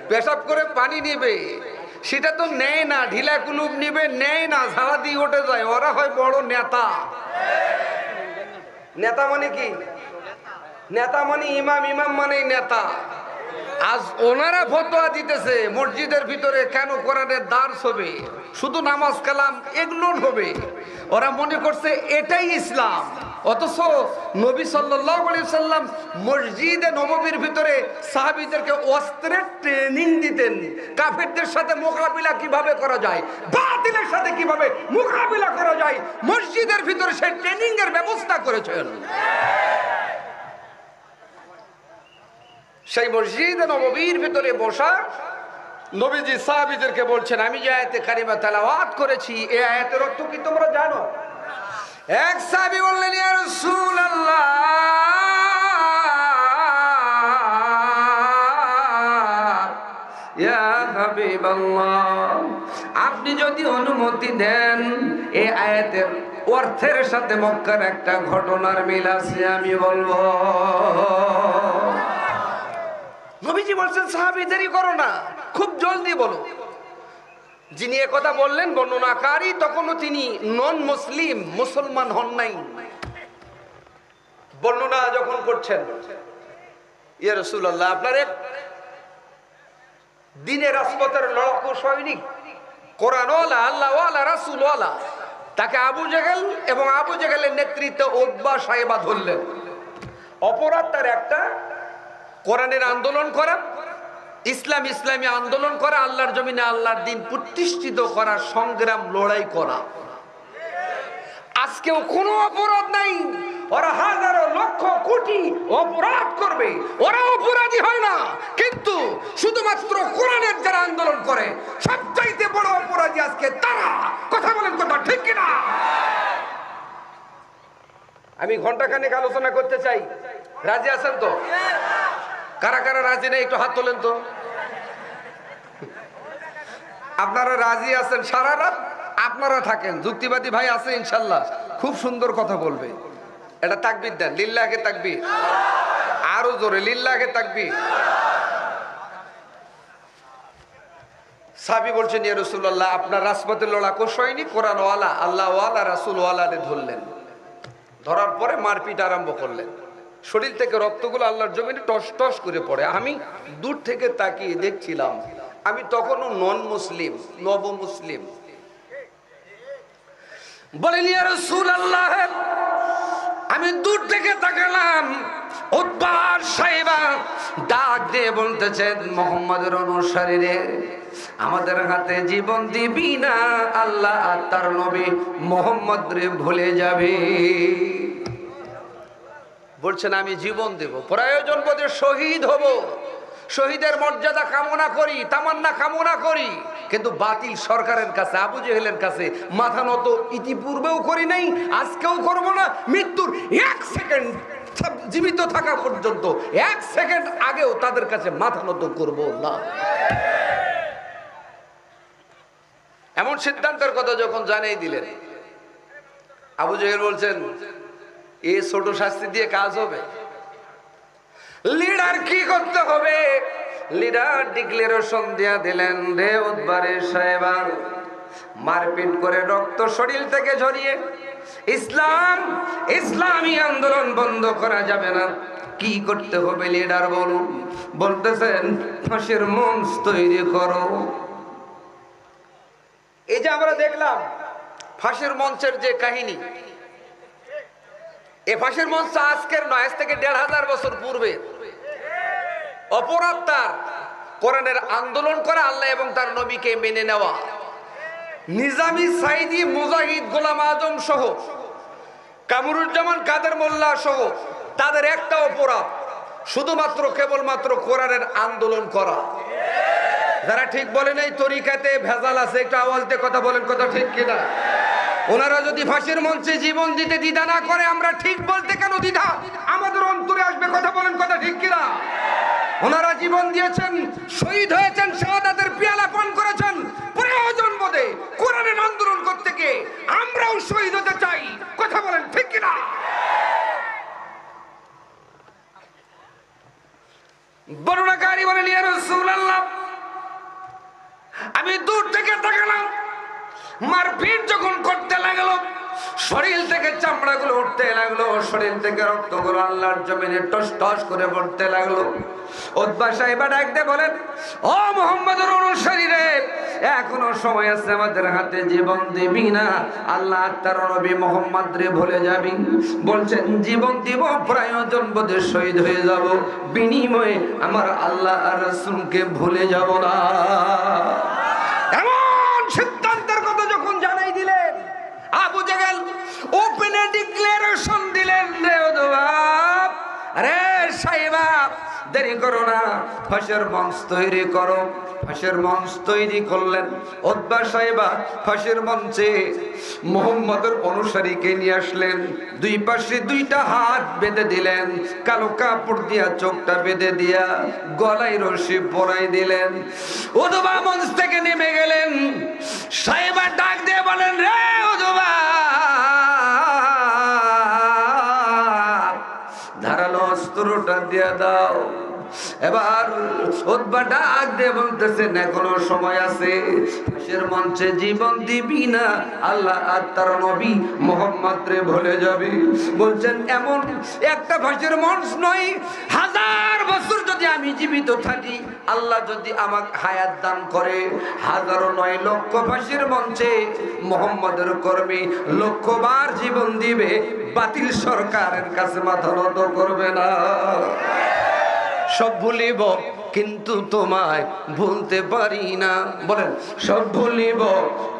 পেশাব করে পানি নিবে, সেটা তো নেয় না, ঢিলা কুলুপ নিবে, নেয় না, ঝাড়া দিয়ে উঠে যায়। ওরা হয় বড় নেতা। নেতা মানে কি? নেতা মানে ইমাম, ইমাম মানে নেতা। আজ ওনারা ফতোয়া দিতেছে মসজিদের ভিতরে কেন কোরআনের দার্স হবে, শুধু নামাজ কালাম এগুলো হবে। ওরা মনে করছে এটাই ইসলাম। অথচ নবী সাল্লাল্লাহু আলাইহি সাল্লাম মসজিদে নববীর ভিতরে সাহাবীদেরকে অস্ত্রের ট্রেনিং দিতেন। কাফেরদের সাথে মোকাবিলা কিভাবে করা যায়, বাতিলের সাথে কিভাবে মোকাবিলা করা যায়, মসজিদের ভিতরে সেই ট্রেনিং এর ব্যবস্থা করেছেন। সেই মসজিদে নববীর ভিতরে বসা নবীজি সাহাবীদেরকে বলছেন, আমি যে আয়াতে কারিমা তেলাওয়াত করেছি এই আয়াতের অর্থ কি তোমরা জানো? এক সাহাবী বললেন, ইয়া রাসূলুল্লাহ, ইয়া হাবিবাল্লাহ, আপনি যদি অনুমতি দেন এই আয়াতের অর্থের সাথে মক্কার একটা ঘটনার মিল আছে, আমি বলবো। নবীজি বলছেন, সাহাবী দেরি করো না, খুব জলদি বলো। যিনি একথা বললেন বর্ণনাকারী, তখনও তিনি নন মুসলিম, মুসলমান হন নাই। বর্ণনা যখন করছেন, ইয়া রাসূলুল্লাহ, আপনার এক দ্বীনের রাজপথের লড়াকু সৈনিক, কোরআনওয়ালা, আল্লাহওয়ালা, রাসূলওয়ালা, তাকে আবু জেহেল এবং আবু জেহেলের নেতৃত্বে উতবা সাহেবা ধরলেন। অপরাধ তার একটা, কোরআনের আন্দোলন করা, ইসলামী আন্দোলন করা, আল্লাহর জমিনে আল্লাহর দ্বীন প্রতিষ্ঠিত করা, সংগ্রাম, লড়াই করা। আজকেও কোনো অপরাধ নাই, ওরা হাজারো লক্ষ কোটি অপরাধ করবে, ওরা অপরাধী হয় না, কিন্তু শুধুমাত্র কোরআনের যারা আন্দোলন করে সবচাইতে বড় অপরাধী আজকে তারা। কথা বলেন, কথা ঠিক কিনা? আমি ঘন্টাখানেক আলোচনা করতে চাই, রাজি আছেন তো? কারা কারা রাজি নেই একটু হাত তোলেন তো। আপনারা রাজি আছেন? সারা রাত আপনারা থাকেন, যুক্তিবাদী ভাই আছে ইনশাল্লাহ, খুব সুন্দর কথা বলবে। এটা তাকবীর দেন, লিল্লাহে তাকবীর, আরো জোরে লিল্লাহে তাকবীর। সাহাবী বলছেন, ইয়া রাসূলুল্লাহ, আপনার রাজপথের লড়াকু সৈনিক কোরআনওয়ালা, আল্লাহওয়ালা, রাসূলওয়ালারে ধরলেন। ধরার পরে মারপিট আরম্ভ করলেন। শরীর থেকে রক্তগুলো আল্লাহর জমিনে টস টস করে পড়ে। আমি দূর থেকে তাকিয়ে দেখছিলাম, আমি তখনও নন মুসলিম, নব মুসলিম। বলেন, ইয়া রাসূলুল্লাহ, আমি দূর থেকে তাকালাম, উতবা সাহেবা ডাক দিয়ে বলতেছেন, মুহাম্মাদের অনুসারীরে, আমাদের হাতে জীবন দিবি না, আল্লাহ আর তার নবী মুহাম্মদ রে ভুলে যাবে। বলছেন, আমি জীবন দেব, প্রয়োজন বোধে শহীদ হব, শহীদের মর্যাদা কামনা করি, তামান্না কামনা করি, কিন্তু বাতিল সরকারের কাছে, আবু জেহেলের কাছে মাথা নত ইতিপূর্বেও করি নাই, আজকেও করব না। মৃত্যুর এক সেকেন্ড জীবিত থাকা পর্যন্ত, এক সেকেন্ড আগেও তাদের কাছে মাথা নত করব না। এমন সিদ্ধান্তের কথা যখন জানিয়ে দিলেন, আবু জেহেল বলছেন, এই ছোট শাস্তি দিয়ে কাজ হবে? লিডার কি করতে হবে? লিডার ডিক্লারেশন দিয়া দিলেন, রে উতবারে সাহেবা, মারপিট করে রক্ত শরীর থেকে ঝরিয়ে ইসলামী আন্দোলন বন্ধ করা যাবে না। কি করতে হবে লিডার বলুন? বলতেছেন, ফাঁসির মঞ্চ তৈরি করো। এই যে আমরা দেখলাম ফাঁসির মঞ্চের যে কাহিনী, এ ফাঁসির মঞ্চ আজকের নয়, আজ থেকে ১৫০০ বছর পূর্বে। অপরাধ তার কোরআনের আন্দোলন করা, আল্লাহ এবং তার নবীকে মেনে নেওয়া। নিজামী, সাইদি, মুজাহিদ, গোলাম আজম সহ, কামরুজ্জামান, কাদের মোল্লা সহ তাদের একটা অপরাধ, শুধুমাত্র কেবলমাত্র কোরআনের আন্দোলন করা। যারা ঠিক বলেন এই তরিকাতে ভেজাল আছে, একটু আওয়াজ দিয়ে কথা বলেন, কথা ঠিক কিনা? ওনারা যদি ফাঁসির মঞ্চে জীবন দিতে দ্বিধা না করে, আমরা ঠিক বলতে কেন দ্বিধা আমাদের অন্তরে আসবে? কথা বলেন, কথা ঠিক কিনা? ওনারা জীবন দিয়েছেন, শহীদ হয়েছেন, শাহাদাতের পেয়ালা পান করেছেন, প্রয়োজন বোধে কোরআনের আন্দোলন করতে গিয়ে আমরাও শহীদ হতে চাই। কথা বলেন, ঠিক কিনা? বর্ণনাকারী বলেন, ইয়া রাসূলুল্লাহ, মারপিট যখন করতে লাগলো, শরীর থেকে চামড়াগুলো উঠতে লাগলো, শরীর থেকে রক্তগুলো আল্লাহর জমিনে টস টস করে পড়তে লাগলো। উতবা সাহেবা ডাকতে বলেন, ও মুহাম্মদের অনুসারীরে, এখনো সময় আছে, আমাদের হাতে জীবন দিবি না? আল্লাহ তার নবী মুহাম্মদ রে ভুলে যাবি? বলছেন, জীবন দিব, প্রয়োজন বোধে শহীদ হয়ে যাব, বিনিময়ে আমার আল্লাহ আর রাসূলকে ভুলে যাব না। এমন সিদ্ধান্তের কথা যখন জানাই দিলেন, আবু জাহেল ওপেনে ডিক্লারেশন দিলেন, রে উতবা, আরে সাহেবা, দেরি করো না, ফাঁসের মঞ্চ তৈরি করো। ফাঁসের মঞ্চ তৈরি করলেন। উতবা সাহেবা ফাঁসের মঞ্চে মুহাম্মদের অনুসারীকে নিয়ে আসলেন। দুই পাশে দুইটা হাত বেঁধে দিলেন, কালো কাপড় দিয়া চোখটা বেঁধে দিয়া গলায় রশি পরাই দিলেন। উতবা মঞ্চ থেকে নেমে গেলেন। সাহেবা ডাক দিয়ে বলেন, রে উতবা, ধারালো অস্ত্রটা দিয়ে দাও। এবার উতবা ডাক দিয়ে বলতেছেন, এখনো সময় আছে, ফাঁসের মঞ্চে জীবন দিবি না, আল্লাহ আর তার নবী মুহাম্মদ রে ভুলে যাবি। বলছেন, এমন একটা ফাঁসের মঞ্চ নয়, 1000 বছর যদি আমি জীবিত থাকি, আল্লাহ যদি আমাকে হায়াত দান করে, 1000 নয়, লক্ষ ফাঁসির মঞ্চে মুহাম্মদের কর্মী লক্ষবার জীবন দিবে, বাতিল সরকারের কাছে মাথা নত করবে না। সব ভুলিব কিন্তু তোমায় ভুলতে পারি না। বলেন, সব ভুলিব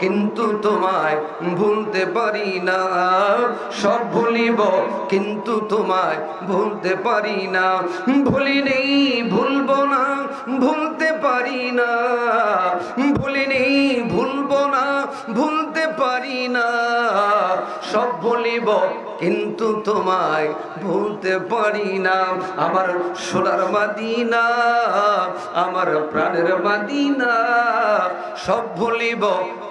কিন্তু তোমায় ভুলতে পারি না, সব ভুলিব কিন্তু তোমায় ভুলতে পারি না। ভুলি নেই, ভুলবো না, ভুলতে পারি না, ভুলি নেই, ভুলবো না, ভুলতে পারি না। সব ভুলিব কিন্তু তোমায় ভুলতে পারি না। আমার সোনার মদিনা, আমার প্রাণের মদিনা, সব ভুলিব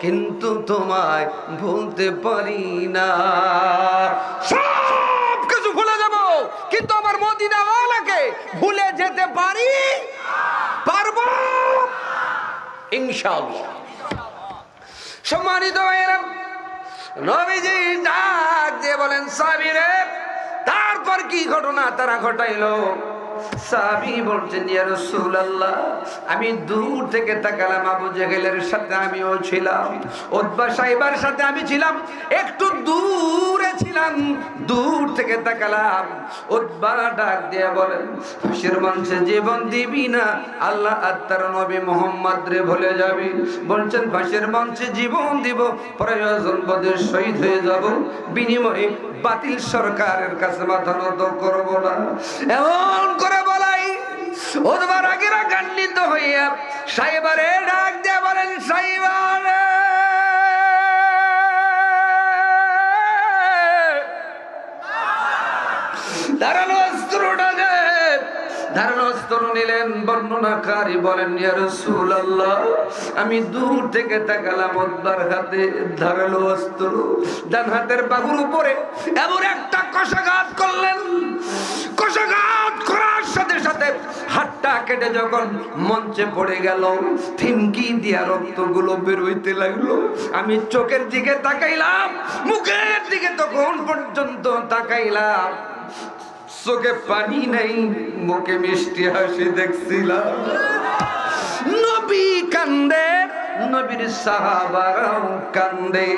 কিন্তু তোমায় ভুলতে পারি না। সব কিছু ভুলে যাব, কিন্তু আমার মদিনাওয়ালাকে ভুলে যেতে পারি, পারবো ইনশাআল্লাহ। সম্মানিত ভাইয়েরা, নবীজি ডাক দিয়ে বলেন, সাহাবীরে, তারপর কি ঘটনা তারা ঘটাইলো? সাহাবী বলছেন, ইয়া রাসূলুল্লাহ, আমি দূর থেকে তাকালাম, আবু জাহেলের সাথে আমিও ছিলাম, উতবা সাহেবার সাথে আমি ছিলাম, একটু দূরে ছিলাম, দূর থেকে তাকালাম। উতবা ডাক দিয়ে বলেন, ফাঁসির মঞ্চে জীবন দিবি না, আল্লাহ আর তার নবী মুহাম্মদ রে ভুলে যাবি। বলছেন, ফাঁসির মঞ্চে জীবন দিব, প্রয়োজন বোধে শহীদ হয়ে যাব, বিনিময়ে বাতিল সরকারের কাছে মাথা নত করব না। এমন করে বলাই উতবা রাগে রাগান্বিত হইয়া সাহেবারে ডাক দিয়ে বলেন, সাহেবারে, ধারালো অস্ত্রটা দে। ধারালো অস্ত্র নিলেন। বর্ণনাকারী বলেন, ইয়া রাসূলুল্লাহ, আমি দূর থেকে তাকালাম, উতবার হাতে ধারালো অস্ত্র, ডান হাতের বাহুর উপরে এমন একটা কষাঘাত করলেন। কষাঘাত করার সাথে সাথে হাতটা কেটে যখন মঞ্চে পড়ে গেল, থিমকি দিয়া রক্তগুলো বের হইতে লাগলো। আমি চোখের দিকে তাকাইলাম, মুখের দিকে তখন পর্যন্ত তাকাইলাম, চোখে পানি নাই, মুখে মিষ্টি হাসি দেখছিলাম। নবী কান্দে, নবীর সাহাবারাও কান্দে।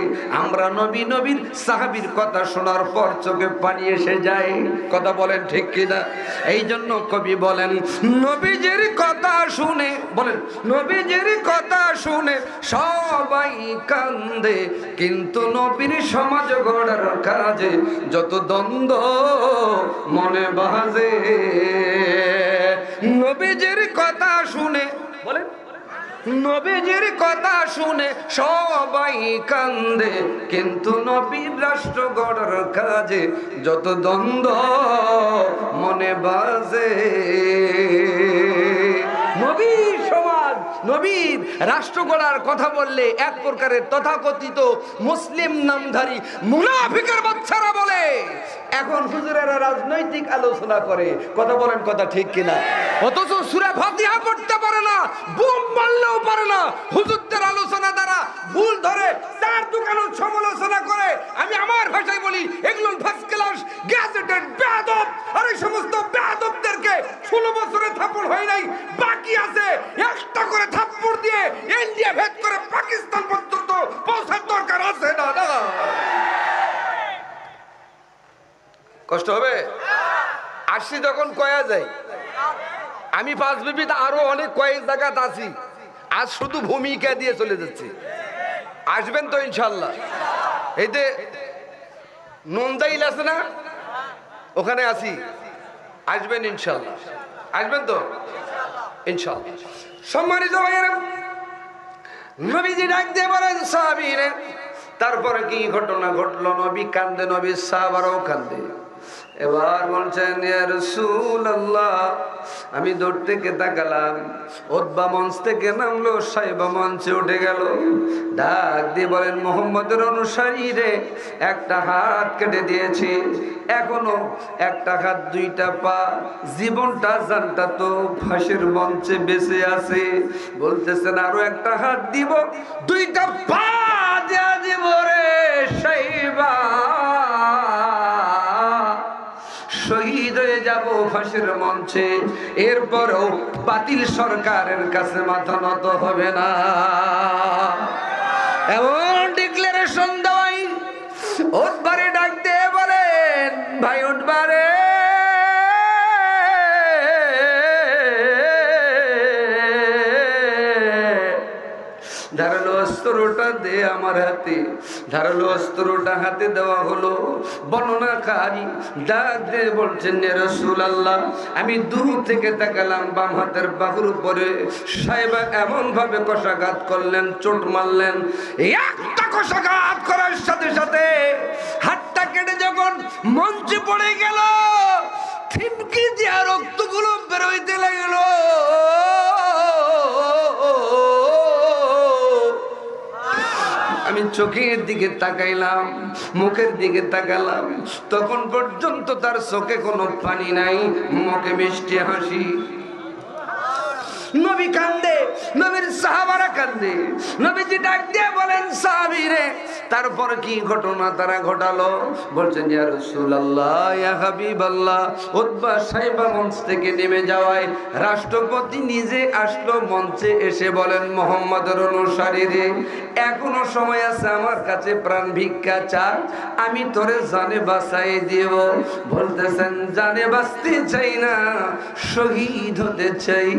আমরা নবীর সাহাবীর কথা শোনার পর চোখে পানি এসে যায়। কথা বলেন ঠিক কিনা? এই জন্য কবি বলেন, নবীজির কথা শুনে, বলেন, নবীজির কথা শুনে সবাই কান্দে, কিন্তু নবীর সমাজ গড়ার কাজে যত দ্বন্দ্ব মনে বাজে। নবীজির কথা শুনে, বলেন, নবীজির কথা শুনে সবাই কান্দে, কিন্তু নবীর রাষ্ট্র গড়ার কাজে যত দ্বন্দ্ব মনে বাজে। নবীর সমাজ, নবীর রাষ্ট্র গড়ার কথা বললে এক প্রকারের তথাকথিত মুসলিম নামধারী মুনাফিকের বাচ্চারা বলে, এখন হুজুরেরা রাজনৈতিক আলোচনা করে। কথা বলেন, কথা ঠিক কিনা? অথচ সূরা ফাতিহা পড়তে পারে না, বুম মারলেও পারে না। হুজুরদের আলোচনা দ্বারা ভুল ধরে তার দোকানের সমালোচনা করে, আমি আমার ভাষায় বলি এগুলো ফার্স্ট ক্লাস গ্যাজেটেড বেয়াদব। আর এই সমস্ত বেয়াদবদেরকে 16 বছরে থাপ্পড় হয় নাই, বাকি আছে একটা করে থাপ্পড় দিয়ে ইন্ডিয়া ভেদ করে পাকিস্তান পর্যন্ত পৌঁছার দরকার আছে না? না কষ্ট হবে? আসছি যখন কয়া যায়, আমি পাঁচ বিবিধ আরো অনেক কয়েক জায়গাত আছি, আজ শুধু ভূমিকা দিয়ে চলে যাচ্ছি। আসবেন তো ইনশাল্লাহ? এই যে নন্দাইল আছে না, ওখানে আছি, আসবেন ইনশাল্লাহ। আসবেন তো ইনশাল্লাহ। সম্মানিত ভাইয়েরা, নবীজি ডাক দিয়ে বলেন সাহাবীরে, তারপরে কি ঘটনা ঘটলো? নবী কান্দে, নবীর সাহাবারাও কান্দে। এবার বলছেন ইয়া রাসূলুল্লাহ, আমি দূর থেকে তাকালাম, উতবা মঞ্চ থেকে নামলো, সাইবা মঞ্চে উঠে গেল। ডাক দিয়ে বলেন মুহাম্মদের অনুসারী রে, একটা হাত কেটে দিয়েছি, এখনো একটা হাত দুইটা পা, জীবনটা জানটা তো ফাঁসির মঞ্চে বেঁচে আছে। বলতেছেন আরো একটা হাত দিব, দুইটা পা দেয়া দিব রে সাইবা, শহীদ হয়ে যাব ফাঁসির মঞ্চে। এরপরও বাতিল সরকারের কাছে মাথা নত হবে না। এমন ডিক্লারেশন দেওয়াই উতবারে ডাক দিয়ে বলেন, ভাই উতবারে, ধারালো অস্ত্রটা দে আমার হাতে। ধারালো অস্ত্রটা হাতে দেওয়া হলো। বর্ণনাকারী ডাক দিয়ে বলছেন ইয়া রাসূলুল্লাহ, আমি দূর থেকে তাকালাম, বাম হাতের বাহুর উপরে সাহেবা এমন ভাবে কষাঘাত করলেন, চোট মারলেন, একটা কষাঘাত করার সাথে সাথে হাতটা কেটে যখন মঞ্চে পড়ে গেল, থিমকি দিয়ে রক্তগুলো বেরোইতে লাগলো। আমি চোখের দিকে তাকাইলাম, মুখের দিকে তাকালাম, তখন পর্যন্ত তার চোখে কোনো পানি নাই, মুখে মিষ্টি হাসি। নবী কান্দে, নবীর সাহাবারা কান্দে। নবীজি ডাক দিয়ে বলেন সাহাবীরে, তারপর কি ঘটনা তারা ঘটালো? বলছেন ইয়া রাসূলুল্লাহ, ইয়া হাবিবাল্লাহ, উতবা সাইবা মঞ্চ থেকে নেমে যাওয়ায় রাষ্ট্রপতি নিজে আসলো মঞ্চে, এসে বলেন মুহাম্মদের অনুসারীরে, এখনো সময় আছে, আমার কাছে প্রাণ ভিক্ষা চা, আমি তোরে জানে বাঁচাই দিব। বলতেছেন জানে বাঁচতে চাই না, শহীদ হতে চাই।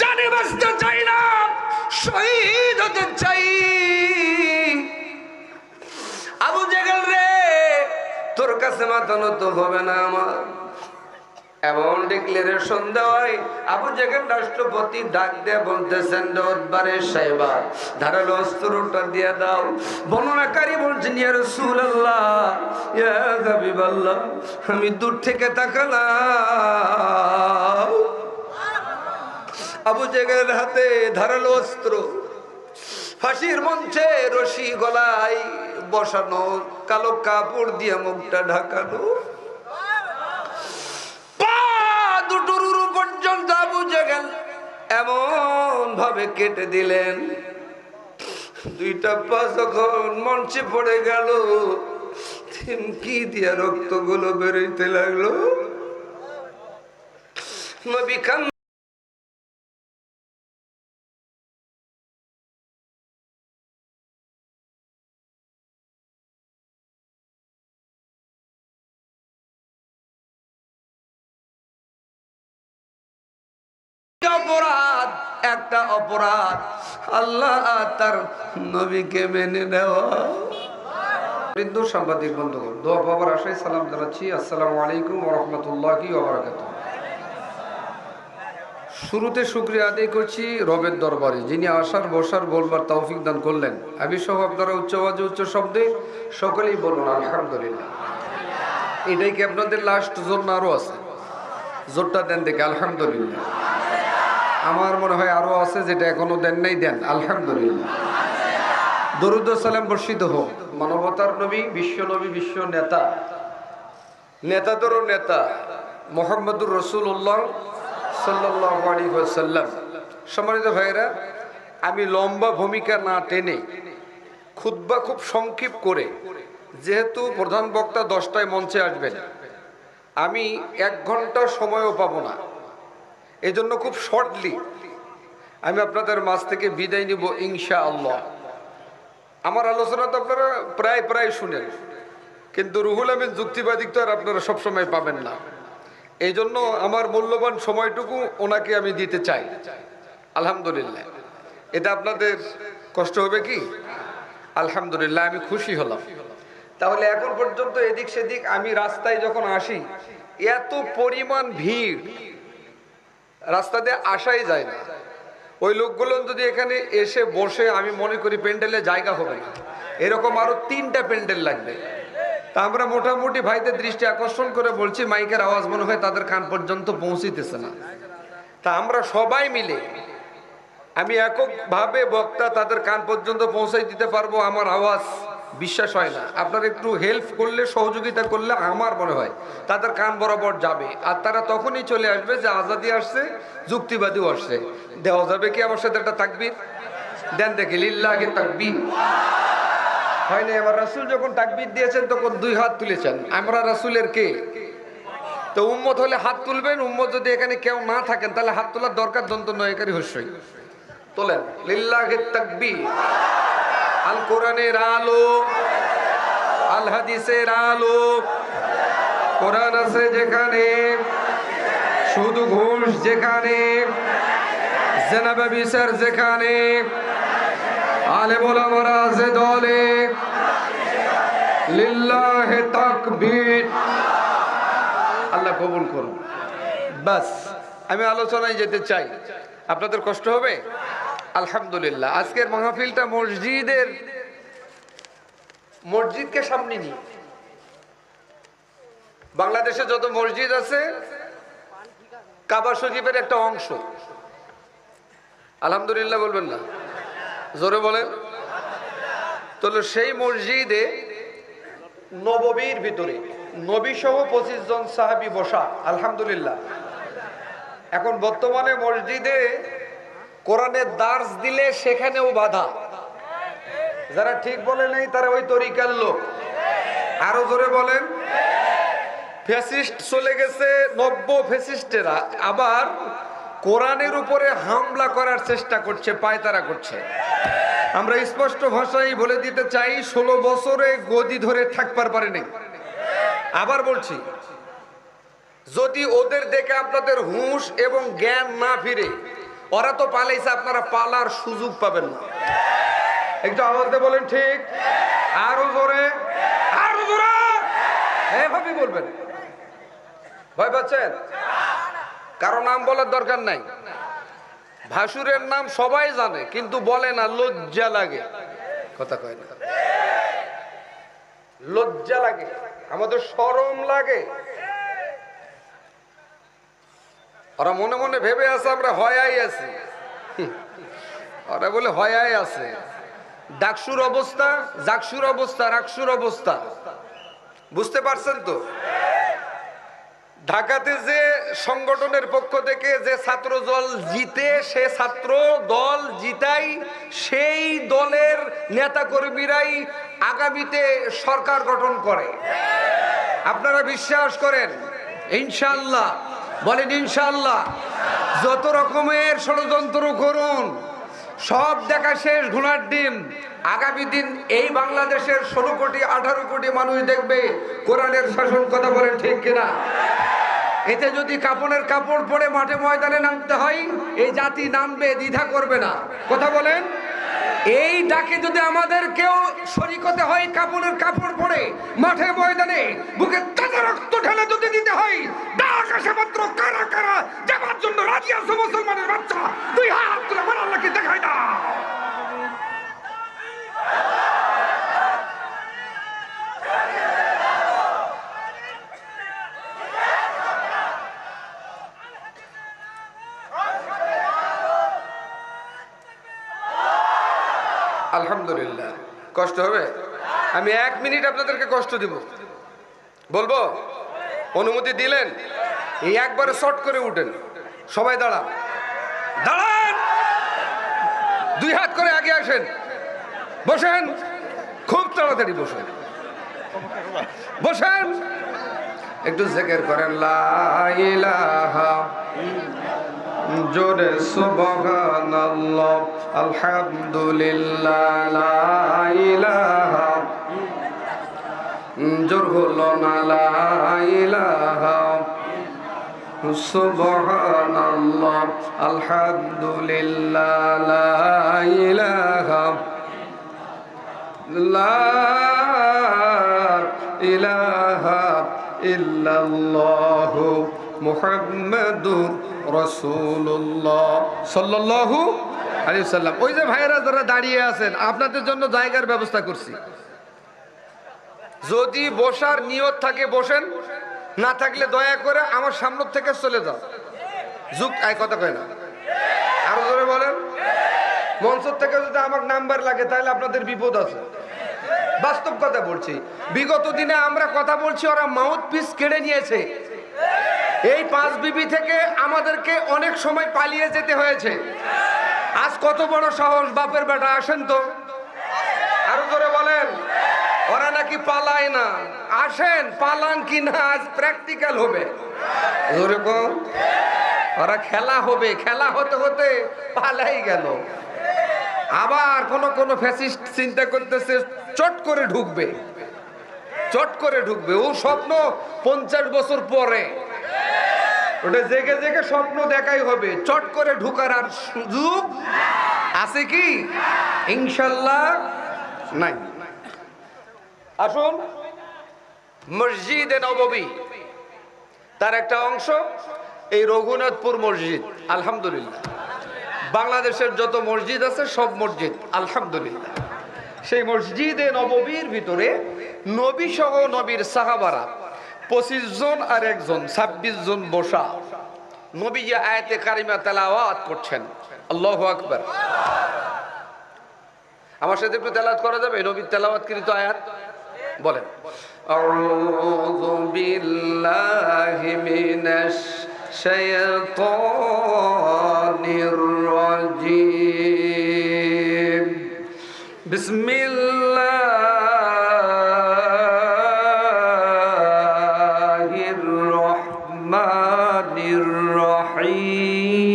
জানে বাঁচতে চাই না, শহীদ হতে চাই। আবু জেহেল রে, তোর কাছে মাথা নত হবে না আমার। এমন ডিক্লারেশন দেওয়ায় আবু জেহেল রাষ্ট্রপতি ডাক দিয়ে বলতেছেন, উতবারে সাহেবা, ধারালো অস্ত্রটা দিয়ে দাও। বর্ণনাকারী বলছেন ইয়া রাসূলুল্লাহ, ইয়া হাবিবাল্লাহ, আমি দূর থেকে তাকালাম, আবু জেহেলের হাতে ধারালো অস্ত্র, ফাঁসির মঞ্চে রশি গলায় বসানো, কালো কাপড় দিয়ে মুখটা ঢাকানো, পা দুটোর পর্যন্ত আবু জেহেল এমন ভাবে কেটে দিলেন, দুইটা পা যখন মঞ্চে পড়ে গেল, থিমকি দিয়ে রক্তগুলো বেরোইতে লাগলো। নবী খান অপরাধ, একটা অপরাধ, আল্লাহ তার নবীকে মেনে নেওয়া। বিন্দু সাংবাদিক বন্ধুগণ, দোয়া পাওয়ার আশায় সালাম জানাচ্ছি। আসসালামু আলাইকুম ওয়া রাহমাতুল্লাহি ওয়া বারাকাতুহু। শুরুতে শুকরিয়া আদায় করছি রবের দরবারে, যিনি আসার বসার বলবার তৌফিক দান করলেন। আমি সহ আপনারা উচ্চ আওয়াজে উচ্চ শব্দে সকলেই বলুন আলহামদুলিল্লাহ। এটাই কি আপনাদের লাস্ট জোর না আরো আছে? জোরটা দেন দেখে আলহামদুলিল্লাহ। আমার মনে হয় আরো আছে, যেটা এখনো দেন নাই, দেন আলহামদুলিল্লাহ। দরুদ ও সালাম বর্ষিত হোক মানবতার নবী, বিশ্ব নবী, বিশ্ব নেতা, নেতাদেরও নেতা মুহাম্মদুর রাসূলুল্লাহ সাল্লাল্লাহু আলাইহি ওয়াসাল্লাম। সম্মানিত ভাইরা, আমি লম্বা ভূমিকা না টেনে খুতবা খুব সংক্ষেপ করে, যেহেতু প্রধান বক্তা 10টায় মঞ্চে আসবেন, আমি 1 ঘন্টা সময়ও পাবো না, এজন্য খুব শর্টলি আমি আপনাদের মাঝ থেকে বিদায় নিব ইনশাআল্লাহ। আমার আলোচনা তো আপনারা প্রায় প্রায় শুনেন, কিন্তু রুহুল আমিন যুক্তিবাদী তো আর আপনারা সবসময় পাবেন না। এই জন্য আমার মূল্যবান সময়টুকু ওনাকে আমি দিতে চাই। আলহামদুলিল্লাহ, এটা আপনাদের কষ্ট হবে কি? আলহামদুলিল্লাহ, আমি খুশি হলাম। তাহলে এখন পর্যন্ত এদিক সেদিক আমি রাস্তায় যখন আসি, এত পরিমাণ ভিড়, রাস্তা দিয়ে আসাই যায় না। ওই লোকগুলো যদি এখানে এসে বসে, আমি মনে করি প্যান্ডেলে জায়গা হবে না, এরকম আরো 3টা প্যান্ডেল লাগবে। তা আমরা মোটামুটি ভাইদের দৃষ্টি আকর্ষণ করে বলছি, মাইকের আওয়াজ মনে হয় তাদের কান পর্যন্ত পৌঁছিতেছে না। তা আমরা সবাই মিলে, আমি এককভাবে বক্তা তাদের কান পর্যন্ত পৌঁছাই দিতে পারবো, আমার আওয়াজ বিশ্বাস হয় না। আপনারা একটু হেল্প করলে, সহযোগিতা করলে আমার মনে হয় তাদের কান বরাবর যাবে। আর তারা তখনই চলে আসবে যে আজাদি আসছে, যুক্তিবাদীও আসছে। দেওয়া যাবে কি আমার সাথে একটা তাকবীর? দেন দেখি, লিল্লাহি তাকবীর। হয় না? আমার রাসূল যখন তাকবীর দিয়েছেন তখন 2 হাত তুলেছেন। আমরা রাসূলের কে? তো উম্মত হলে হাত তুলবেন, উম্মত যদি এখানে কেউ না থাকেন তাহলে হাত তোলার দরকার দন্ত নয়কারী হস্যই তোলেন। লিল্লাহি তাকবীর। আল কোরআনের আলো, আল হাদিসের আলো। কোরআন আছে যেখানে, শুধু ঘুষ যেখানে, জেনাবে বিচার যেখানে, আলেম ওলামারা আছে দলে, লিল্লাহি তাকবীর। আল্লাহ কবুল করুন। বাস, আমি আলোচনায় যেতে চাই। আপনাদের কষ্ট হবে? আলহামদুলিল্লাহ, আজকের মাহফিলটা মসজিদকে সামনে নিয়ে। বাংলাদেশে যত মসজিদ আছে, কাবা শরীফের একটা অংশ। আলহামদুলিল্লাহ বলবেন না? জোরে বলেন। তো সেই মসজিদে নববীর ভিতরে নবী সহ 25 জন সাহাবী বসা। আলহামদুলিল্লাহ। এখন বর্তমানে মসজিদে কোরআনের দার্স দিলে সেখানেও বাধা। যারা ঠিক বলে নেই তারা ওই তরিকার লোক। আরো জোরে বলেন। ফ্যাসিস্ট চলে গেছে, নব্য ফ্যাসিস্টেরা আবার কোরআনের উপরে হামলা করার চেষ্টা করছে, পায়তারা করছে। আমরা স্পষ্ট ভাষায় বলে দিতে চাই, 16 বছরে গদি ধরে থাকবার পারেনি। আবার বলছি, যদি ওদের দেখে আপনাদের হুঁশ এবং জ্ঞান না ফিরে, ওরা তো পালাইছে, আপনারা পালার সুযোগ পাবেন না। একটু আওয়াজ দিয়ে বলেন ঠিক। আরো জোরে, আরো জোরে এভাবে বলবেন। ভয় পাচ্ছেন? কারো নাম বলার দরকার নাই। ভাসুরের নাম সবাই জানে, কিন্তু বলে না, লজ্জা লাগে। কথা কয় না, লজ্জা লাগে, আমাদের শরম লাগে। ওরা মনে মনে ভেবে আছে আমরা হয়াই আছি। ওরা বলে হয়াই আছে। ডাকসুর অবস্থা, জাকসুর অবস্থা, রাকসুর অবস্থা বুঝতে পারছেন তো? ঢাকাতে যে সংগঠনের পক্ষ থেকে যে ছাত্র দল জিতে, সে ছাত্র দল জিতাই, সেই দলের নেতা কর্মীরাই আগামীতে সরকার গঠন করে। আপনারা বিশ্বাস করেন? ইনশাআল্লাহ বলেন ইনশাআল্লাহ। যত রকমের ষড়যন্ত্র করুন, সব দেখা শেষ, ঘোড়ার ডিম। আগামী দিন এই বাংলাদেশের 16 কোটি 18 কোটি মানুষ দেখবে কোরআনের শাসন। কথা বলেন ঠিক কিনা? এতে যদি কাপড়ের কাপড় পরে মাঠে ময়দানে নামতে হয়, এই জাতি নামবে, দ্বিধা করবে না। কথা বলেন। এই ডাকে যদি আমাদের কেউ শরীক হতে হয়, কাপড়ের কাপড় পরে মাঠে ময়দানে বুকে তাজা রক্ত ঢেলে যদি দিতে হয়, ডাক আসে মাত্র কারা কারা যাবার জন্য রাজি আছে মুসলমানের বাচ্চা? 2 হাত তুলে বল, আল্লাহকে দেখাই না। আলহামদুলিল্লাহ। কষ্ট হবে? আমি 1 মিনিট আপনাদেরকে কষ্ট দিব। বলবো? অনুমতি দিলেন? এই একবারে শর্ট করে উঠেন। সবাই দাঁড়ান, দাঁড়ান। 2 দুই হাত করে আগে আসেন, বসেন, খুব তাড়াতাড়ি বসেন, বসেন, একটু জিকির করেন লা ইলাহা, জোরে সুবহানাল্লাহ, আলহামদুলিল্লাহ, লা ইলাহা, জোর হলো না, লা ইলাহা, সুবহানাল্লাহ, আলহামদুলিল্লাহ, লা ইলাহা, লা ইলাহা ইল্লাল্লাহু মুহাম্মাদুর রাসূলুল্লাহ সাল্লাল্লাহু আলাইহি ওয়াসাল্লাম। ওই যে ভাইয়েরা যারা দাঁড়িয়ে আছেন, আপনাদের জন্য জায়গার ব্যবস্থা করছি। যদি বসার নিয়ত থাকে বসেন, না থাকলে দয়া করে আমার সামনে থেকে চলে যাও। যুগ আয় কথা কয় না, আরো জোরে বলেন। মঞ্চ থেকে যদি আমার নাম্বার লাগে তাহলে আপনাদের বিপদ আছে। বাস্তব কথা বলছি, বিগত দিনে আমরা কথা বলছি, ওরা মাউথ পিস কেড়ে নিয়েছে। এই 5 বিবি থেকে আমাদেরকে অনেক সময় পালিয়ে যেতে হয়েছে। আজ কত বড় সাহস বাপের বেটা, আসেন তো, আরো জোরে বলেন। ওরা নাকি পালায় না, আসেন, পালান কি না আজ প্র্যাকটিক্যাল হবে। জোরে কম, ওরা খেলা হবে, খেলা হতে হতে পালাই গেল। আবার কোন ফ্যাসিস্ট চিন্তা করতেছে চট করে ঢুকবে, চট করে ঢুকবে। ও স্বপ্ন 50 বছর পরে, ওটা জেগে জেগে স্বপ্ন দেখাই হবে। চট করে ঢুকার আর সুযোগ আছে কি? ইনশাল্লাহ নাই। আসুন, মসজিদে নববী তার একটা অংশ এই রঘুনাথপুর মসজিদ। আলহামদুলিল্লাহ, বাংলাদেশের যত মসজিদ আছে সব মসজিদ আলহামদুলিল্লাহ। সেই মসজিদে নববীর ভিতরে নবী সহ নবীর সাহাবারা 25 জন আর একজন 26 জন বসা নবী যে আয়াতে কারিমা তেলাওয়াত করছেন। আল্লাহু আকবার। আমার সাথে একটু তেলাওয়াত করা যাবে নবীর তেলাওয়াতকৃত আয়াত? বলেন, আউযু বিল্লাহি মিনাশ শাইতানির রাজিম, বিসমিল্লাহির রহমানির রহিম,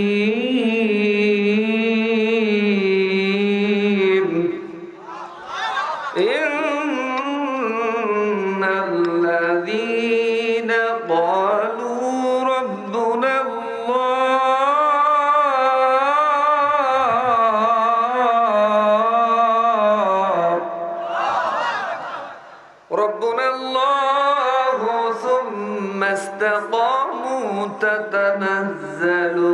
ইন্নাল্লাযীনা ক্বালু রাব্বুনাল্লাহু সুম্মা ইসতাকামু তাতানাজ্জালু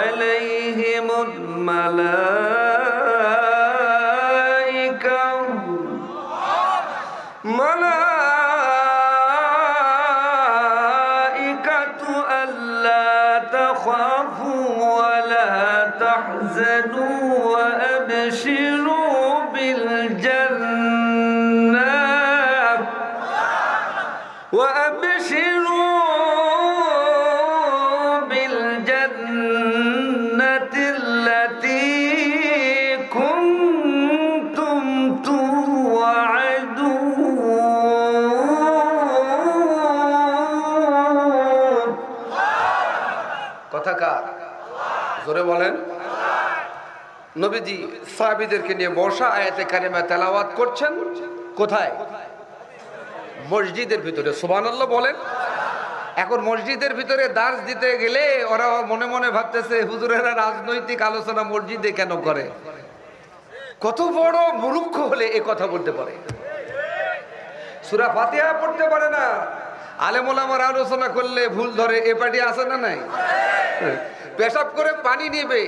আলাইহিমুল মালাইকাতু আল্লা তাখাফু ওয়া লা তাহজানু ওয়া আবশিরু বিল জান্নাহ ওয়া আবশিরু বিল জান্নাতিল্লাতী কুনতুম তুআদুন। কথা কার? জোরে বলেন। নবীজি সাহাবীদেরকে নিয়ে বসা আয়াতে কারিমা তেলাওয়াত করছেন। কোথায়? মসজিদের ভিতরে। সুবহানাল্লাহ বলেন। এখন মসজিদের ভিতরে দার্স দিতে গেলে ওরা মনে মনে ভাবতেছে হুজুরেরা রাজনৈতিক আলোচনা মসজিদে কেন করে? কত বড় মূর্খ হলে এ কথা বলতে পারে? সূরা ফাতিহা পড়তে পারে না, আলেম ওলামার আলোচনা করলে ভুল ধরে। এ পার্টি আছে না নাই? পেশাব করে পানি নিবে,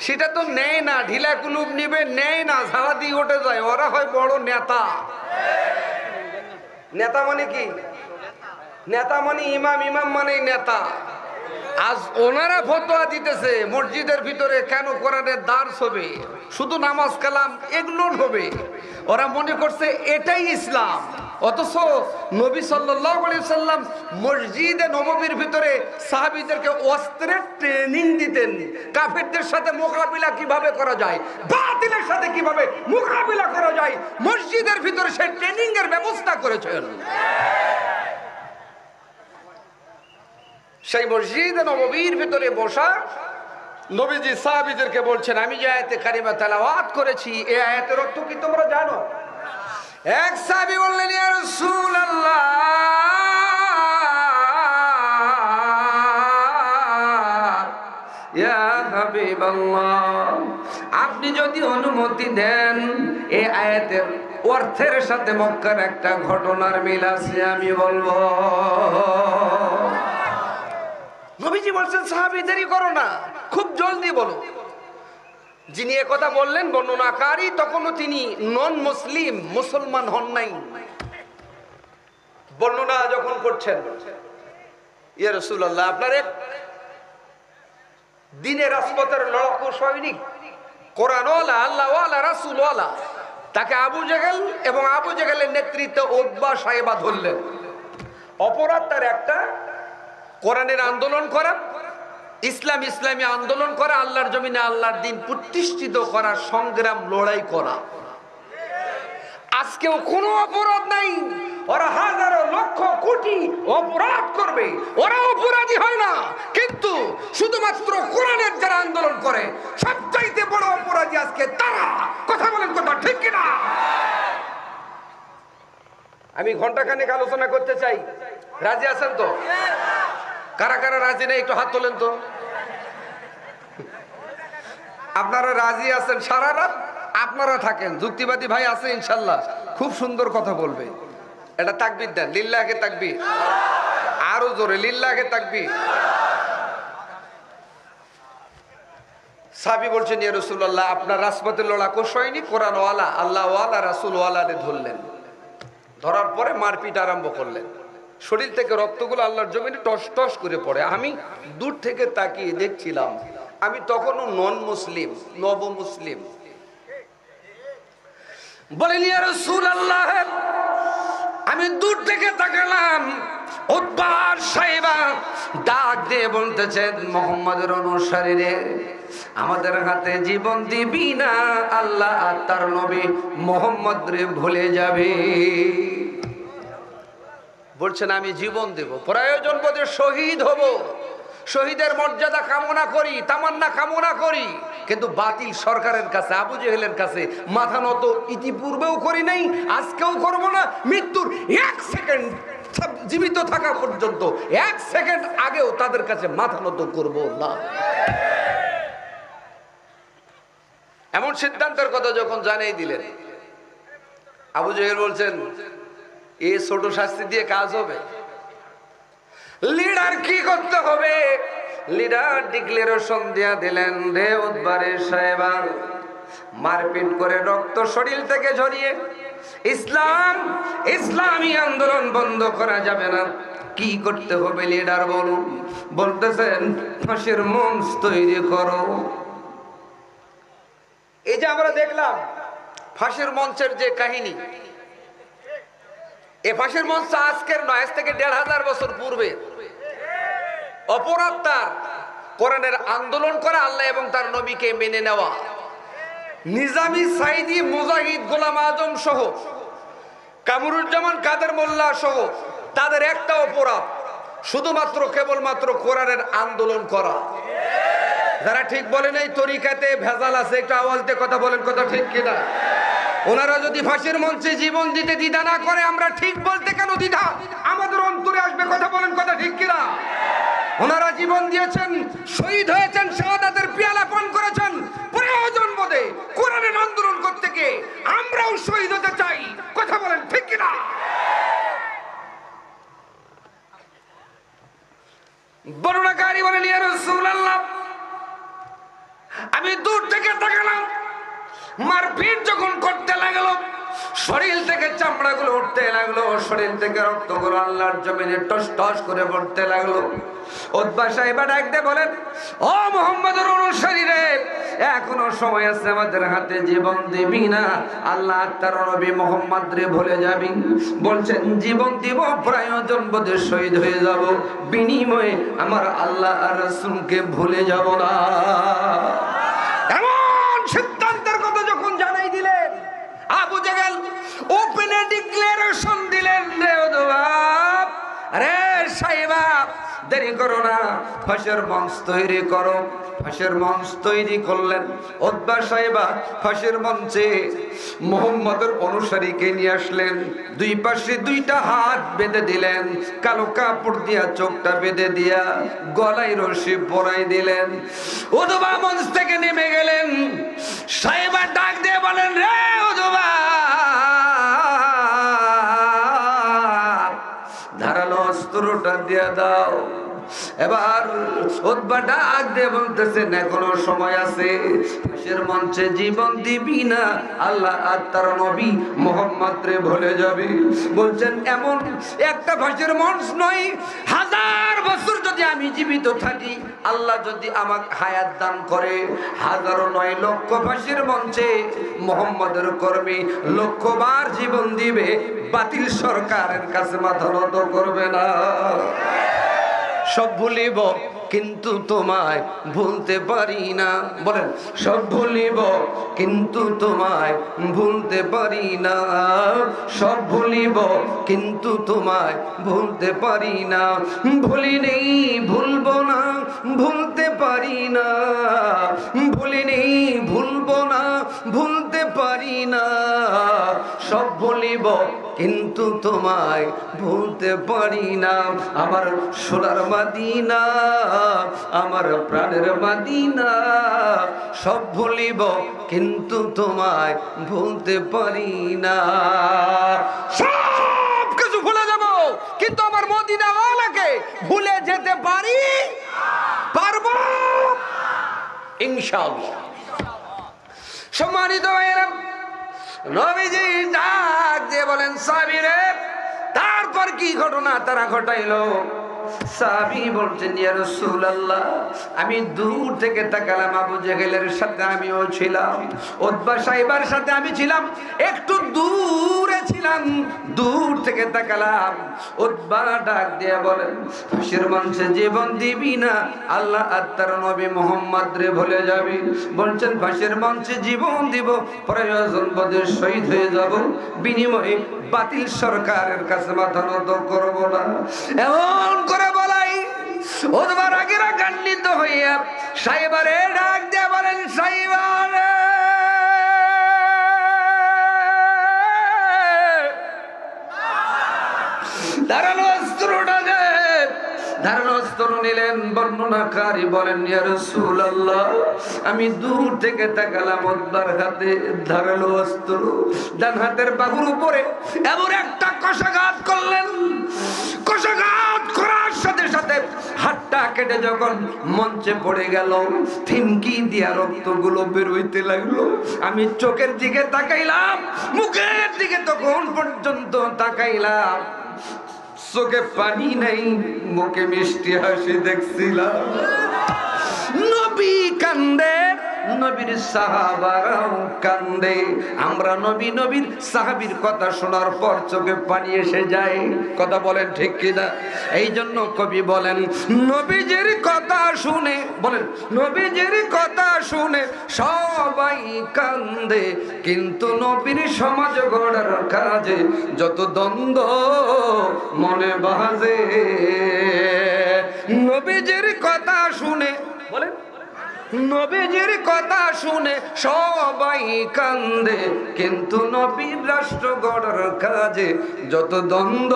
সেটা তো নেয় না। ঢিলা কুলুপ নিবে, নেয় না, ঝাড়া দিয়ে উঠে যায়। ওরা হয় বড় নেতা। নেতা মানে কি? নেতা মানে ইমাম, ইমাম মানে নেতা। আজ ওনারা ফতোয়া দিতেছে মসজিদের ভিতরে কেন কোরআনের দার্স হবে, শুধু নামাজ কালাম এগুলো হবে। ওরা মনে করছে এটাই ইসলাম। অথচ নবী সাল্লাল্লাহু আলাইহি সাল্লাম মসজিদে নববীর ভিতরে সাহাবীদেরকে অস্ত্রের ট্রেনিং দিতেন, কাফেরদের সাথে মোকাবিলা কিভাবে করা যায়, বাতিলের সাথে কিভাবে মোকাবিলা করা যায়, মসজিদের ভিতরে সেই ট্রেনিং এর ব্যবস্থা করেছেন। সেই মসজিদে নববীর ভিতরে বসা নবীজি সাহাবীদেরকে বলছেন, আমি যে আয়াতে কারিমা তেলাওয়াত করেছি এই আয়াতের অর্থ কি তোমরা জানো? এক সাহাবী বললেন, ইয়া রাসূলুল্লাহ, ইয়া হাবিবাল্লাহ, আপনি যদি অনুমতি দেন এই আয়াতের অর্থের সাথে মক্কার একটা ঘটনার মিল আছে আমি বলবো। নবীজি বলছেন, সাহাবী দেরি করো না, খুব জলদি বলো। যিনি একথা বললেন বর্ণনাকারী, তখনও তিনি নন মুসলিম, মুসলমান হন নাই। বর্ণনা যখন করছেন, ইয়া রাসূলুল্লাহ, আপনার এক দ্বীনের রাজপথের লড়াকু সৈনিক, কোরআনওয়ালা, আল্লাহওয়ালা, রাসূলওয়ালা, তাকে আবু জেহেল এবং আবু জেহেলের নেতৃত্বে উতবা সাহেবা ধরলেন। অপরাধ তার একটা, কোরআনের আন্দোলন করা, ইসলামী আন্দোলন করা, আল্লাহর জমিনে আল্লাহর দ্বীন প্রতিষ্ঠিত করা, সংগ্রাম, লড়াই করা। আজকেও কোনো অপরাধ নাই, ওরা হাজারো লক্ষ কোটি অপরাধ করবে, ওরা অপরাধী হয় না, কিন্তু শুধুমাত্র কোরআনের যারা আন্দোলন করে সবচাইতে বড় অপরাধী আজকে তারা। কথা বলেন, কথা ঠিক কিনা? আমি ঘন্টাখানেক আলোচনা করতে চাই, রাজি আছেন তো? কারা কারা রাজি নেই একটু হাত তোলেন তো। আপনারা রাজি আছেন? সারা রাত আপনারা থাকেন, যুক্তিবাদী ভাই আছে ইনশাল্লাহ, খুব সুন্দর কথা বলবে। এটা তাকবীর দেন, লিল্লাহে তাকবীর, আরো জোরে লিল্লাহে তাকবীর। সাহাবী বলছেন, ইয়া রাসূলুল্লাহ, আপনার রাজপথের লড়াকু সৈনিক কোরআনওয়ালা, আল্লাহওয়ালা, রাসূলওয়ালারে ধরলেন। ধরার পরে মারপিট আরম্ভ করলেন। শরীর থেকে রক্তগুলো আল্লাহর জমিনে টস টস করে পড়ে। আমি দূর থেকে তাকিয়ে দেখছিলাম, আমি তখনও নন মুসলিম, নব মুসলিম। বলেন, ইয়া রাসূলুল্লাহ, আমি দূর থেকে তাকালাম, উতবা সাহেবা ডাক দিয়ে বলতেছেন, মুহাম্মাদের অনুসারীরে, আমাদের হাতে জীবন দিবি না, আল্লাহ আর তার নবী মুহাম্মদ রে ভুলে যাবে। বলছেন, আমি জীবন দেব, প্রয়োজন বোধে শহীদ হব, শহীদের মর্যাদা কামনা করি, তামান্না কামনা করি, কিন্তু বাতিল সরকারের কাছে, আবু জেহেলের কাছে মাথা নত ইতিপূর্বেও করি নাই, আজকেও করব না, মৃত্যুর এক সেকেন্ড জীবিত থাকা পর্যন্ত, এক সেকেন্ড আগেও তাদের কাছে মাথা নত করব না। এমন সিদ্ধান্তের কথা যখন জানিয়ে দিলেন, আবু জেহেল বলছেন, এই ছোট শাস্তি দিয়ে কাজ হবে? লিডার কি করতে হবে? লিডার ডিক্লারেশন দিয়া দিলেন, রে উতবারে সাহেবা, মারপিট করে রক্ত শরীর থেকে ঝরিয়ে ইসলামী আন্দোলন বন্ধ করা যাবে না। কি করতে হবে লিডার বলুন? বলতেছেন, ফাঁসির মঞ্চ তৈরি করো। এই যে আমরা দেখলাম ফাঁসির মঞ্চের যে কাহিনী, এ ফাঁসির মঞ্চ আজকের নয়, আজ থেকে ১৫০০ বছর পূর্বে। অপরাধ তার কোরআনের আন্দোলন করা, আল্লাহ এবং তার নবীকে মেনে নেওয়া। নিজামী, সাইদি, মুজাহিদ, গোলাম আজম সহ, কামরুজ্জামান, কাদের মোল্লা সহ তাদের একটা অপরাধ, শুধুমাত্র কেবলমাত্র কোরআনের আন্দোলন করা। যারা ঠিক বলেন এই তরিকাতে ভেজাল আছে, একটু আওয়াজ দিয়ে কথা বলেন, কথা ঠিক কিনা? ওনারা যদি ফাঁসির মঞ্চে জীবন দিতে দ্বিধা না করে, আমরা ঠিক বলতে কেন দ্বিধা আমাদের অন্তরে আসবে? কথা বলেন, কথা ঠিক কিনা? ওনারা জীবন দিয়েছেন, শহীদ হয়েছেন, শাহাদাতের পেয়ালা পান করেছেন, প্রয়োজন বোধে কোরআনের আন্দোলন করতে গিয়ে আমরাও শহীদ হতে চাই। কথা বলেন, ঠিক কিনা? বর্ণনাকারী বলেন, ইয়া রাসূলুল্লাহ, আমি দূর থেকে তাকালাম, মারপিট যখন করতে লাগলো, শরীর থেকে চামড়াগুলো উঠতে লাগলো, শরীর থেকে রক্তগুলো আল্লাহর জমিনে টস টস করে পড়তে লাগলো। উতবা সাহেবা ডাকতে বলেন, ও মুহাম্মদের অনুসারীরা, এখনো সময় আছে, আমাদের হাতে জীবন দিবি না? আল্লাহ তার নবী মুহাম্মদ রে ভুলে যাবি? বলছেন জীবন দিব, প্রয়োজন বোধে শহীদ হয়ে যাব, বিনিময়ে আমার আল্লাহ আর রাসূলকে ভুলে যাব না। এমন সিদ্ধান্তের কথা যখন জানাই দিলেন, আবু জাহেল ওপেনে ডিক্লারেশন দিলেন, রে উতবা, আরে সাহেবা দেরি করো না, ফাঁসের মঞ্চ তৈরি করো। ফাঁসের মঞ্চ তৈরি করলেন। উতবা সাহেবা ফাঁসের মঞ্চে মুহাম্মদের অনুসারীকে নিয়ে আসলেন। দুই পাশে দুইটা হাত বেঁধে দিলেন, কালো কাপড় দিয়া চোখটা বেঁধে দিয়া গলায় রশি পরাই দিলেন। উতবা মঞ্চ থেকে নেমে গেলেন। সাহেবা ডাক দিয়ে বলেন, রে উতবা, ধারালো অস্ত্রটা দিয়ে দাও। এবার উতবা ডাক দিয়ে বলতেছেন, এখনো সময় আছে, ফাঁসের মঞ্চে জীবন দিবি না, আল্লাহ আর তার নবী মুহাম্মদ রে ভুলে যাবি। বলছেন এমন একটা ফাঁসের মঞ্চ নয়, 1000 বছর যদি আমি জীবিত থাকি, আল্লাহ যদি আমাকে হায়াত দান করে, 1000 নয় লক্ষ ফাঁসির মঞ্চে মুহাম্মদের কর্মী লক্ষবার জীবন দিবে, বাতিল সরকারের কাছে মাথা নত করবে না। সব ভুলিব কিন্তু তোমায় ভুলতে পারি না। বলেন, সব ভুলিব কিন্তু তোমায় ভুলতে পারি না, সব ভুলিব কিন্তু তোমায় ভুলতে পারি না। ভুলি নেই ভুলবো না, ভুলতে পারি না, ভুলি নেই ভুলবো না, ভুলতে পারি না। সব ভুলিব কিন্তু তোমায় ভুলতে পারি না। আমার সোনার মদিনা, আমার প্রাণের মদিনা, সব ভুলিব কিন্তু তোমায় ভুলতে পারি না। সব কিছু ভুলে যাব, কিন্তু আমার মদিনা ওয়ালাকে ভুলে যেতে পারবো ইনশাআল্লাহ। সম্মানিত ভাইয়েরা, নবীজি ডাক দিয়ে বলেন, সাহাবীরা, তারপর কি ঘটনা তারা ঘটাইলো? সাহাবী বলছেন, ইয়া রাসূলুল্লাহ, আমি দূর থেকে তাকালাম, আবু জাহেলের সাথে আমিও ছিলাম, উতবা সাহেবার সাথে আমি ছিলাম, একটু দূরে ছিলাম, দূর থেকে তাকালাম। উতবা ডাক দিয়ে বলেন, ফাঁসির মঞ্চে জীবন দিবি না, আল্লাহ আর তার নবী মুহাম্মদ রে ভুলে যাবি। বলছেন ফাঁসির মঞ্চে জীবন দিব, প্রয়োজন বোধে শহীদ হয়ে যাব, বিনিময়ে বাতিল সরকারের কাছে মাথা নত করব না। এমন করে বলাই উতবা রাগেরা গান্ডিত হইয়া সাহেবারে ডাক দিয়ে বলেন, সাহেবারে, ধারালো অস্ত্রটা দে। ধারালো অস্ত্র নিলেন। বর্ণনাকারী বলেন, ইয়া রাসূলুল্লাহ, আমি দূর থেকে তাকালাম, উতবার হাতে ধারালো অস্ত্র, ডান হাতের বাহুর উপরে এমন একটা কষাঘাত করলেন। কষাঘাত করার সাথে সাথে হাতটা কেটে যখন মঞ্চে পড়ে গেল, থিমকি দিয়া রক্তগুলো বের হইতে লাগলো। আমি চোখের দিকে তাকাইলাম, মুখের দিকে তখন পর্যন্ত তাকাইলাম, চোখে পানি নাই, মুখে মিষ্টি হাসি দেখছিলাম। নবী কান্দে, নবীর সাহাবারাও কান্দে। আমরা নবীর সাহাবীর কথা শোনার পর চোখে পানি এসে যায়। কথা বলেন ঠিক কিনা? এই জন্য কবি বলেন, নবীজির কথা শুনে, বলেন, নবীজির কথা শুনে সবাই কান্দে, কিন্তু নবীর সমাজ গড়ার কাজে যত দ্বন্দ্ব মনে বাজে। নবীজির কথা শুনে, বলেন, নবীজির কথা শুনে সবাই কান্দে, কিন্তু নবীর রাষ্ট্র গড়ার কাজে যত দ্বন্দ্ব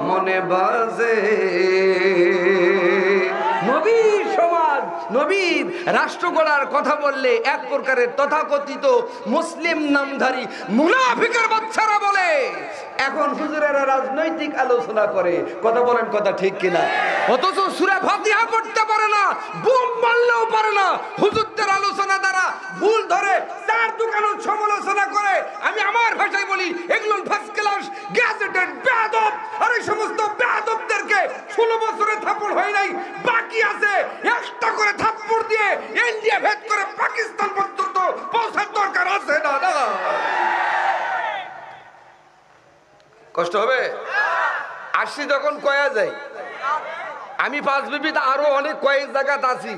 মনে বাজে। নবীর সমাজ, নবীর রাষ্ট্র গড়ার কথা বললে এক প্রকারের তথাকথিত মুসলিম নামধারী মুনাফিকের বাচ্চারা বলে, এখন হুজুরেরা রাজনৈতিক আলোচনা করে। কথা বলেন, কথা ঠিক কিনা? অথচ সূরা ফাতিহা পড়তে পারে না, বুম মারলেও পারে না। হুজুরদের আলোচনা দ্বারা ভুল ধরে তার দোকানের সমালোচনা করে। আমি আমার ভাষায় বলি এগুলো ফার্স্ট ক্লাস গ্যাজেটেড বেয়াদব। আর এই সমস্ত বেয়াদবদেরকে 16 বছরে থাপ্পড় হয় নাই, বাকি আছে একটা করে থাপ্পড় দিয়ে ইন্ডিয়া ভেদ করে পাকিস্তান পর্যন্ত পৌঁছার দরকার আছে না? না কষ্ট হবে? আসছি যখন কয়া যায়, আমি পাঁচ বিবিতে আরো অনেক কয়েক জায়গাতে আছি,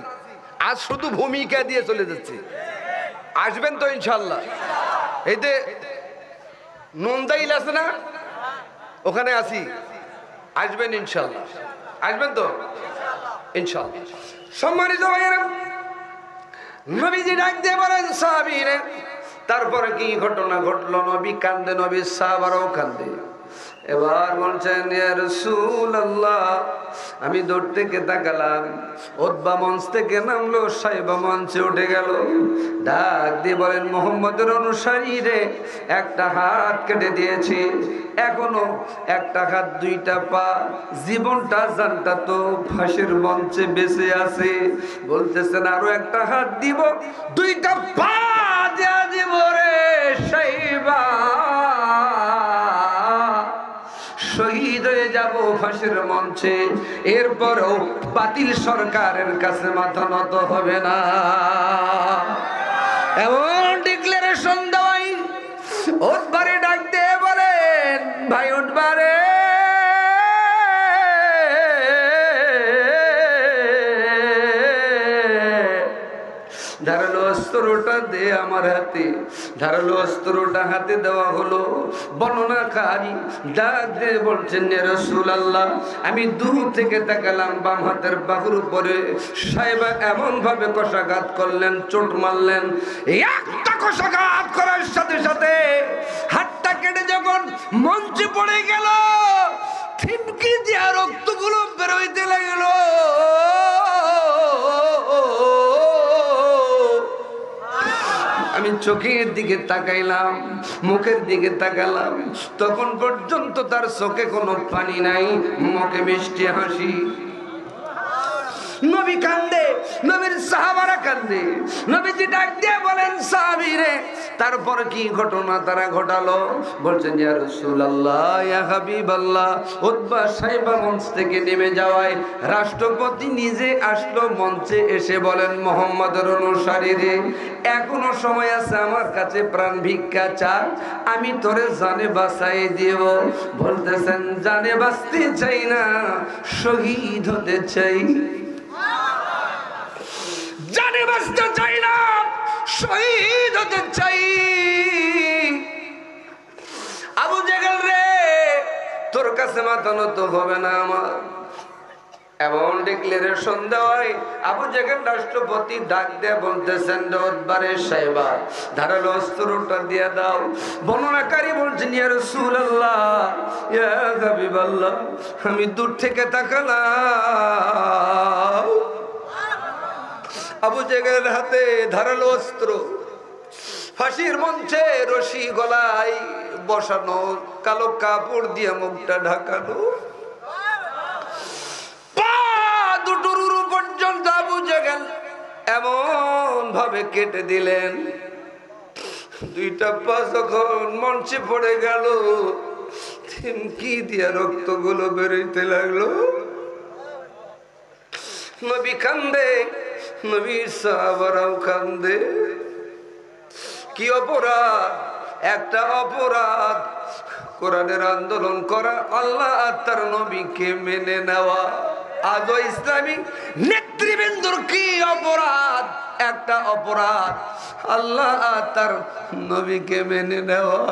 আজ শুধু ভূমিকা দিয়ে চলে যাচ্ছি। আসবেন তো ইনশাল্লাহ? এই যে নন্দাইল আছে না, ওখানে আছি, আসবেন ইনশাল্লাহ। আসবেন তো ইনশাল্লাহ। সম্মানিত ভাইয়েরা, নবীজি ডাক দিয়ে বলেন সাহাবীরে, তারপরে কি ঘটনা ঘটলো? নবী কান্দে, নবীর সাহাবারাও কান্দে। এবার বলছেন ইয়া রাসূলুল্লাহ, আমি দূর থেকে তাকালাম, উতবা মঞ্চ থেকে নামলো, সাইবা মঞ্চে উঠে গেল। ডাক দিয়ে বলেন মুহাম্মদের অনুসারী রে, একটা হাত কেটে দিয়েছি, এখনো একটা হাত দুইটা পা, জীবনটা জানটা তো ফাঁসির মঞ্চে বেঁচে আছে। বলতেছেন আরো একটা হাত দিব, দুইটা পা দেয়া দিব রে সাইবা, শহীদ হয়ে যাব ফাঁসির মঞ্চে। এরপরও বাতিল সরকারের কাছে মাথা নত হবে না। এমন ডিক্লারেশন দেওয়াই উতবারে ডাক দিয়ে বলেন, ভাই উতবারে, ধারালো অস্ত্রটা দে আমার হাতে। ধারালো অস্ত্রটা হাতে দেওয়া হলো। বর্ণনাকারী ডাক দিয়ে বলছেন ইয়া রাসূলুল্লাহ, আমি দূর থেকে তাকালাম, বাম হাতের বাহুর উপরে সাহেবা এমন ভাবে কষাঘাত করলেন, চোট মারলেন, একটা কষাঘাত করার সাথে সাথে হাতটা কেটে যখন মঞ্চে পড়ে গেল, থিমকি দিয়া রক্তগুলো বেরোইতে লাগলো। আমি চোখের দিকে তাকাইলাম, মুখের দিকে তাকালাম, তখন পর্যন্ত তার চোখে কোনো পানি নাই, মুখে মিষ্টি হাসি। নবী কান্দে, নবীর সাহাবারা কান্দে। নবীজি ডাক দিয়ে বলেন সাহাবীরে, তারপর কি ঘটনা তারা ঘটালো? বলছেন ইয়া রাসূলুল্লাহ, ইয়া হাবিবাল্লাহ, উতবা সাইবা মঞ্চ থেকে নেমে যাওয়ায় রাষ্ট্রপতি নিজে আসলো মঞ্চে, এসে বলেন মুহাম্মদের অনুসারীরে, এখনো সময় আছে, আমার কাছে প্রাণ ভিক্ষা চা, আমি তোরে জানে বাঁচাই দিব। বলতেছেন জানে বাঁচতে চাই না, শহীদ হতে চাই। জানে বাঁচতে চাই না, শহীদ হতে চাই। আবু জেহেল রে, তোর কাছে মাথা নত হবে না আমার। এমন ডিক্লারেশন দেওয়ায় আবু জেহেল রাষ্ট্রপতি ডাক দিয়ে বলতেছেন, উতবারে সাহেবা, ধারালো অস্ত্রটা দিয়ে দাও। বর্ণনাকারী বলছেন ইয়া রাসূলুল্লাহ, ইয়া হাবিবাল্লাহ, আমি দূর থেকে তাকালাম, আবু জেহেলের হাতে ধারালো অস্ত্র, ফাঁসির মঞ্চে রশি গলায় বসানো, কালো কাপড় দিয়ে মুখটা ঢাকানো, পা দুটোর পর্যন্ত আবু জেহেল এমন ভাবে কেটে দিলেন। দুইটা পা যখন মঞ্চে পড়ে গেল, থিমকি দিয়া রক্তগুলো বেরোইতে লাগলো। নবী কান্দে, নবীর সাহাবারাও কান্দে। কি অপরাধ? একটা অপরাধ, কোরআনের আন্দোলন করা, আল্লাহ আর তার নবীকে মেনে নেওয়া। আজও ইসলামী নেতৃবৃন্দর কি অপরাধ? একটা অপরাধ, আল্লাহ আর তার নবীকে মেনে নেওয়া।